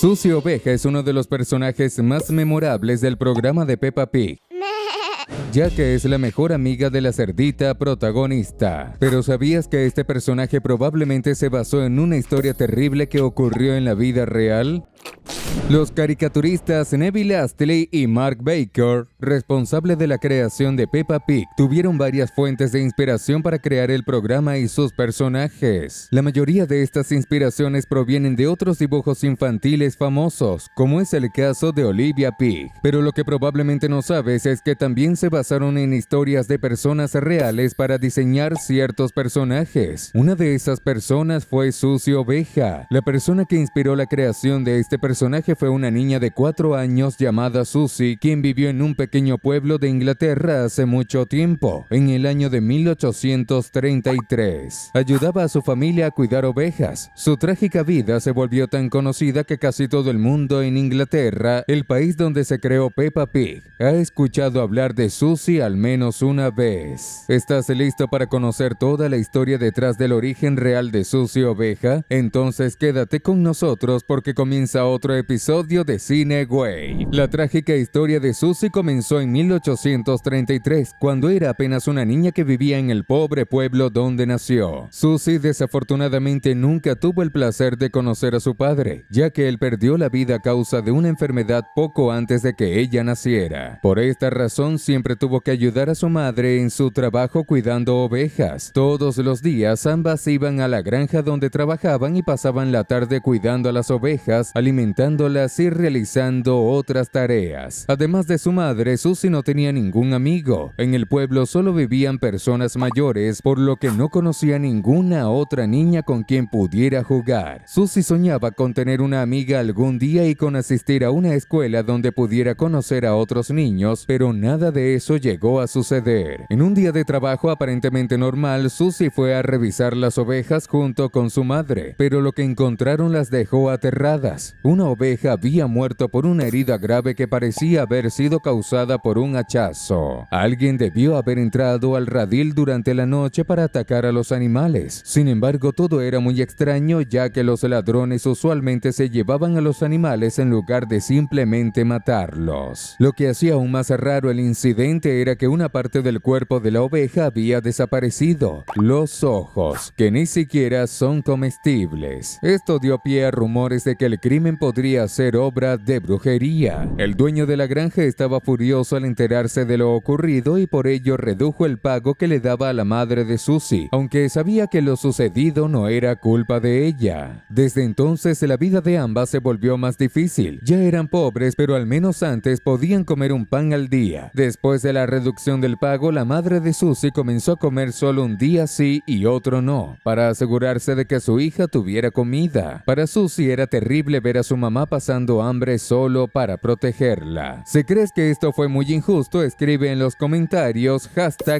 Susie Oveja es uno de los personajes más memorables del programa de Peppa Pig, ya que es la mejor amiga de la cerdita protagonista. Pero ¿sabías que este personaje probablemente se basó en una historia terrible que ocurrió en la vida real? Los caricaturistas Neville Astley y Mark Baker, responsables de la creación de Peppa Pig, tuvieron varias fuentes de inspiración para crear el programa y sus personajes. La mayoría de estas inspiraciones provienen de otros dibujos infantiles famosos, como es el caso de Olivia Pig. Pero lo que probablemente no sabes es que también se basaron en historias de personas reales para diseñar ciertos personajes. Una de esas personas fue Susie Oveja. La persona que inspiró la creación de este personaje fue una niña de 4 años llamada Susie, quien vivió en un pequeño pueblo de Inglaterra hace mucho tiempo, en el año de 1833. Ayudaba a su familia a cuidar ovejas. Su trágica vida se volvió tan conocida que casi todo el mundo en Inglaterra, el país donde se creó Peppa Pig, ha escuchado hablar de Susie al menos una vez. ¿Estás listo para conocer toda la historia detrás del origen real de Susie Oveja? Entonces quédate con nosotros porque comienza otro episodio de Cine Güey. La trágica historia de Susie comenzó en 1833, cuando era apenas una niña que vivía en el pobre pueblo donde nació. Susie desafortunadamente nunca tuvo el placer de conocer a su padre, ya que él perdió la vida a causa de una enfermedad poco antes de que ella naciera. Por esta razón siempre tuvo que ayudar a su madre en su trabajo cuidando ovejas. Todos los días ambas iban a la granja donde trabajaban y pasaban la tarde cuidando a las ovejas, alimentándolas y realizando otras tareas. Además de su madre, Susie no tenía ningún amigo. En el pueblo solo vivían personas mayores, por lo que no conocía ninguna otra niña con quien pudiera jugar. Susie soñaba con tener una amiga algún día y con asistir a una escuela donde pudiera conocer a otros niños, pero nada de eso llegó a suceder. En un día de trabajo aparentemente normal, Susie fue a revisar las ovejas junto con su madre, pero lo que encontraron las dejó aterradas. Una oveja había muerto por una herida grave que parecía haber sido causada por un hachazo. Alguien debió haber entrado al redil durante la noche para atacar a los animales. Sin embargo, todo era muy extraño, ya que los ladrones usualmente se llevaban a los animales en lugar de simplemente matarlos. Lo que hacía aún más raro el incidente era que una parte del cuerpo de la oveja había desaparecido: los ojos, que ni siquiera son comestibles. Esto dio pie a rumores de que el crimen podría ser obra de brujería. El dueño de la granja estaba furioso al enterarse de lo ocurrido y por ello redujo el pago que le daba a la madre de Susie, aunque sabía que lo sucedido no era culpa de ella. Desde entonces la vida de ambas se volvió más difícil. Ya eran pobres, pero al menos antes podían comer un pan al día. Después de la reducción del pago, la madre de Susie comenzó a comer solo un día sí y otro no, para asegurarse de que su hija tuviera comida. Para Susie era terrible ver a su mamá pasando hambre solo para protegerla. Si crees que esto fue muy injusto, escribe en los comentarios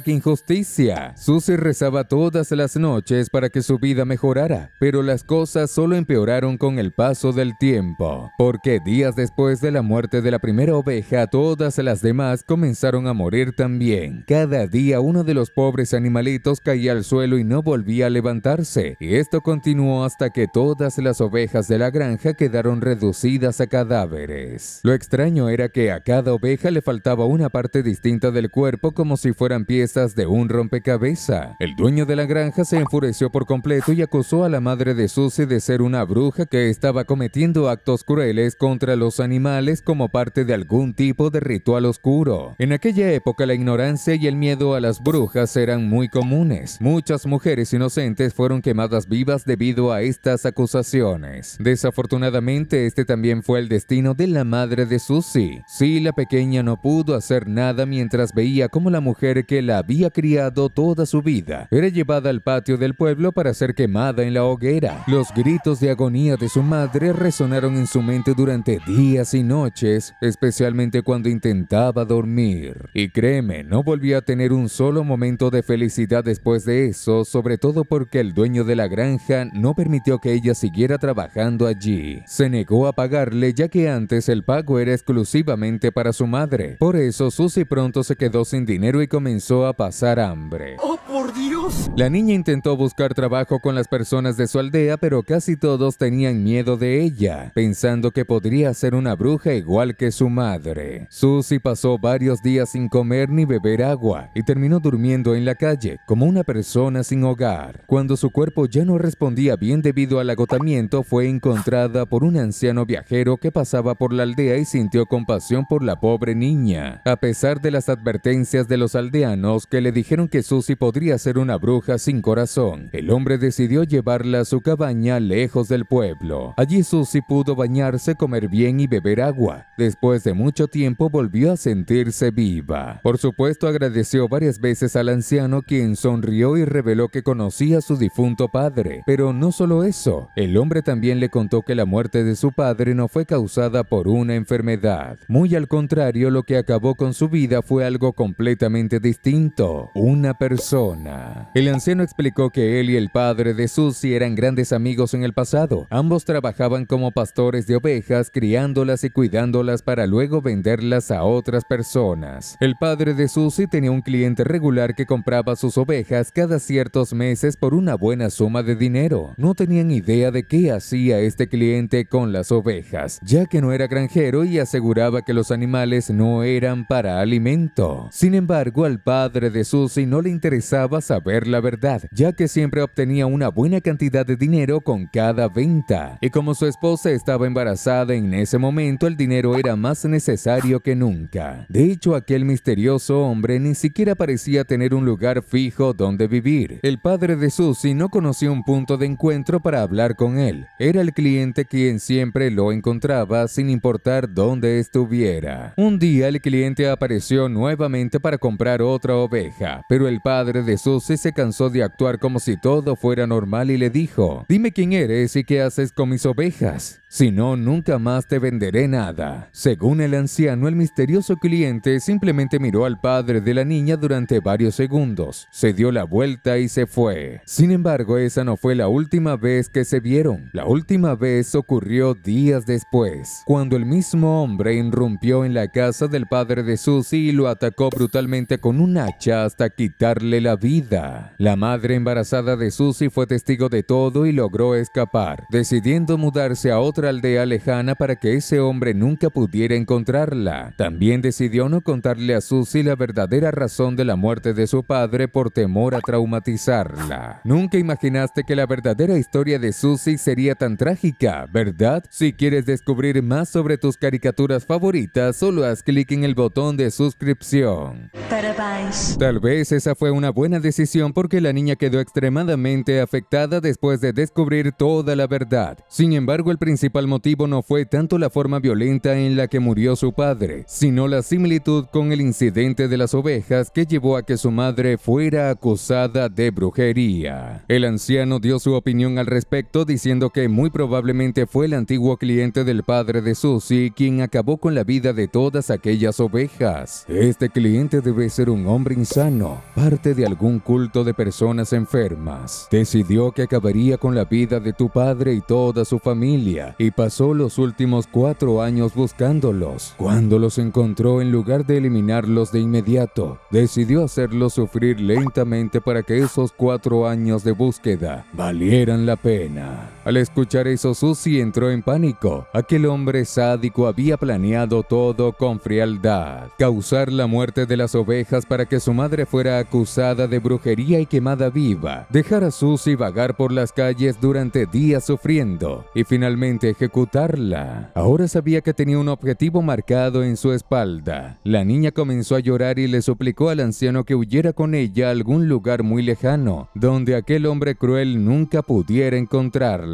#injusticia. Susie rezaba todas las noches para que su vida mejorara, pero las cosas solo empeoraron con el paso del tiempo, porque días después de la muerte de la primera oveja, todas las demás comenzaron a morir también. Cada día uno de los pobres animalitos caía al suelo y no volvía a levantarse, y esto continuó hasta que todas las ovejas de la granja quedaron reducidas a cadáveres. Lo extraño era que a cada oveja le faltaba una parte distinta del cuerpo, como si fueran piezas de un rompecabezas. El dueño de la granja se enfureció por completo y acusó a la madre de Susie de ser una bruja que estaba cometiendo actos crueles contra los animales como parte de algún tipo de ritual oscuro. En aquella época la ignorancia y el miedo a las brujas eran muy comunes. Muchas mujeres inocentes fueron quemadas vivas debido a estas acusaciones. Desafortunadamente, este también fue el destino de la madre de Susie. Sí, la pequeña no pudo hacer nada mientras veía cómo la mujer que la había criado toda su vida era llevada al patio del pueblo para ser quemada en la hoguera. Los gritos de agonía de su madre resonaron en su mente durante días y noches, especialmente cuando intentaba dormir. Y créeme, no volvió a tener un solo momento de felicidad después de eso, sobre todo porque el dueño de la granja no permitió que ella siguiera trabajando allí. Se negó a pagarle, ya que antes el pago era exclusivamente para su madre. Por eso Susie pronto se quedó sin dinero y comenzó a pasar hambre. ¡Oh, por Dios! ¡Vamos! La niña intentó buscar trabajo con las personas de su aldea, pero casi todos tenían miedo de ella, pensando que podría ser una bruja igual que su madre. Susie pasó varios días sin comer ni beber agua y terminó durmiendo en la calle como una persona sin hogar. Cuando su cuerpo ya no respondía bien debido al agotamiento, fue encontrada por un anciano viajero que pasaba por la aldea y sintió compasión por la pobre niña. A pesar de las advertencias de los aldeanos que le dijeron que Susie podría ser una bruja sin corazón, el hombre decidió llevarla a su cabaña lejos del pueblo. Allí Susie pudo bañarse, comer bien y beber agua. Después de mucho tiempo volvió a sentirse viva. Por supuesto, agradeció varias veces al anciano, quien sonrió y reveló que conocía a su difunto padre. Pero no solo eso, el hombre también le contó que la muerte de su padre no fue causada por una enfermedad. Muy al contrario, lo que acabó con su vida fue algo completamente distinto: una persona. El anciano explicó que él y el padre de Susie eran grandes amigos en el pasado. Ambos trabajaban como pastores de ovejas, criándolas y cuidándolas para luego venderlas a otras personas. El padre de Susie tenía un cliente regular que compraba sus ovejas cada ciertos meses por una buena suma de dinero. No tenían idea de qué hacía este cliente con las ovejas, ya que no era granjero y aseguraba que los animales no eran para alimento. Sin embargo, al padre de Susie no le interesaba saber la verdad, ya que siempre obtenía una buena cantidad de dinero con cada venta. Y como su esposa estaba embarazada en ese momento, el dinero era más necesario que nunca. De hecho, aquel misterioso hombre ni siquiera parecía tener un lugar fijo donde vivir. El padre de Susie no conocía un punto de encuentro para hablar con él. Era el cliente quien siempre lo encontraba sin importar dónde estuviera. Un día el cliente apareció nuevamente para comprar otra oveja, pero el padre de Susie se cansó de actuar como si todo fuera normal y le dijo: «Dime quién eres y qué haces con mis ovejas. Si no, nunca más te venderé nada». Según el anciano, el misterioso cliente simplemente miró al padre de la niña durante varios segundos, se dio la vuelta y se fue. Sin embargo, esa no fue la última vez que se vieron. La última vez ocurrió días después, cuando el mismo hombre irrumpió en la casa del padre de Susie y lo atacó brutalmente con un hacha hasta quitarle la vida. La madre embarazada de Susie fue testigo de todo y logró escapar, decidiendo mudarse a otra aldea lejana para que ese hombre nunca pudiera encontrarla. También decidió no contarle a Susie la verdadera razón de la muerte de su padre por temor a traumatizarla. Nunca imaginaste que la verdadera historia de Susie sería tan trágica, ¿verdad? Si quieres descubrir más sobre tus caricaturas favoritas, solo haz clic en el botón de suscripción. Parabéns. Tal vez esa fue una buena decisión porque la niña quedó extremadamente afectada después de descubrir toda la verdad. Sin embargo, el principal motivo no fue tanto la forma violenta en la que murió su padre, sino la similitud con el incidente de las ovejas que llevó a que su madre fuera acusada de brujería. El anciano dio su opinión al respecto, diciendo que muy probablemente fue el antiguo cliente del padre de Susie quien acabó con la vida de todas aquellas ovejas. Este cliente debe ser un hombre insano, parte de algún culto de personas enfermas. Decidió que acabaría con la vida de tu padre y toda su familia, y pasó los últimos 4 años buscándolos. Cuando los encontró, en lugar de eliminarlos de inmediato, decidió hacerlos sufrir lentamente para que esos 4 años de búsqueda valieran la pena. Al escuchar eso, Susie entró en pánico. Aquel hombre sádico había planeado todo con frialdad: causar la muerte de las ovejas para que su madre fuera acusada de brujería y quemada viva, dejar a Susie vagar por las calles durante días sufriendo y finalmente ejecutarla. Ahora sabía que tenía un objetivo marcado en su espalda. La niña comenzó a llorar y le suplicó al anciano que huyera con ella a algún lugar muy lejano, donde aquel hombre cruel nunca pudiera encontrarla.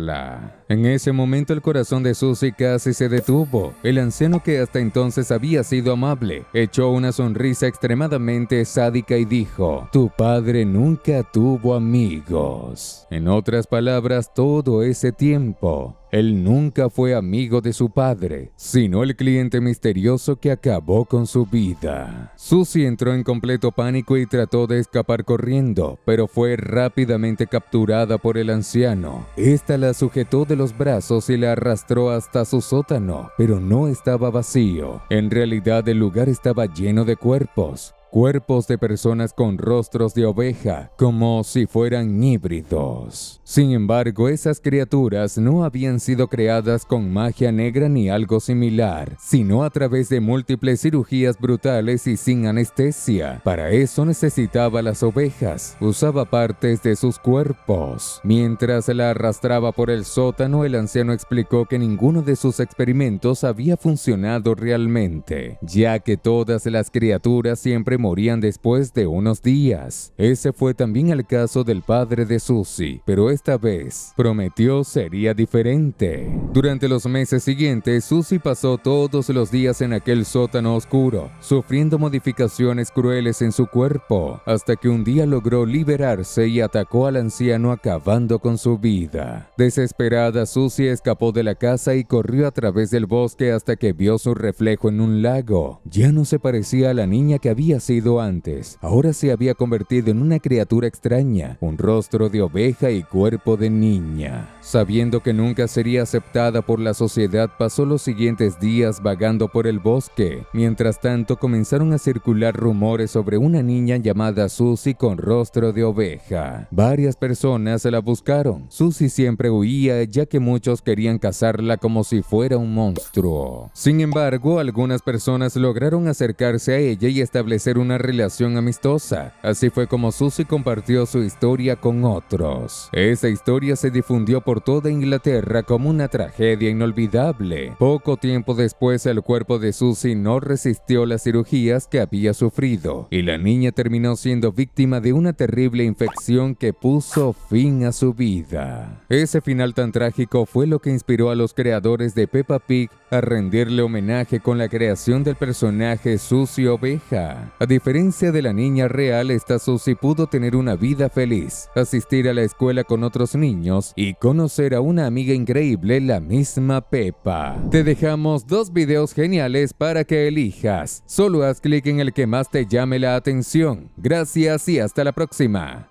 En ese momento el corazón de Susie casi se detuvo. El anciano, que hasta entonces había sido amable, echó una sonrisa extremadamente sádica y dijo: «Tu padre nunca tuvo amigos». En otras palabras, todo ese tiempo, él nunca fue amigo de su padre, sino el cliente misterioso que acabó con su vida. Susie entró en completo pánico y trató de escapar corriendo, pero fue rápidamente capturada por el anciano. Esta la sujetó de los brazos y la arrastró hasta su sótano, pero no estaba vacío. En realidad, el lugar estaba lleno de cuerpos. cuerpos de personas con rostros de oveja, como si fueran híbridos. Sin embargo, esas criaturas no habían sido creadas con magia negra ni algo similar, sino a través de múltiples cirugías brutales y sin anestesia. Para eso necesitaba las ovejas, usaba partes de sus cuerpos. Mientras la arrastraba por el sótano, el anciano explicó que ninguno de sus experimentos había funcionado realmente, ya que todas las criaturas siempre morían después de unos días. Ese fue también el caso del padre de Susie, pero esta vez prometió sería diferente. Durante los meses siguientes, Susie pasó todos los días en aquel sótano oscuro, sufriendo modificaciones crueles en su cuerpo, hasta que un día logró liberarse y atacó al anciano, acabando con su vida. Desesperada, Susie escapó de la casa y corrió a través del bosque hasta que vio su reflejo en un lago. Ya no se parecía a la niña que había sido antes. Ahora se había convertido en una criatura extraña, un rostro de oveja y cuerpo de niña. Sabiendo que nunca sería aceptada por la sociedad, pasó los siguientes días vagando por el bosque. Mientras tanto, comenzaron a circular rumores sobre una niña llamada Susie con rostro de oveja. Varias personas la buscaron. Susie siempre huía, ya que muchos querían cazarla como si fuera un monstruo. Sin embargo, algunas personas lograron acercarse a ella y establecer una relación amistosa. Así fue como Susie compartió su historia con otros. Esa historia se difundió por toda Inglaterra como una tragedia inolvidable. Poco tiempo después, el cuerpo de Susie no resistió las cirugías que había sufrido, y la niña terminó siendo víctima de una terrible infección que puso fin a su vida. Ese final tan trágico fue lo que inspiró a los creadores de Peppa Pig a rendirle homenaje con la creación del personaje Susie Oveja. A diferencia de la niña real, esta Susie pudo tener una vida feliz, asistir a la escuela con otros niños y conocer a una amiga increíble, la misma Peppa. Te dejamos 2 videos geniales para que elijas. Solo haz clic en el que más te llame la atención. Gracias y hasta la próxima.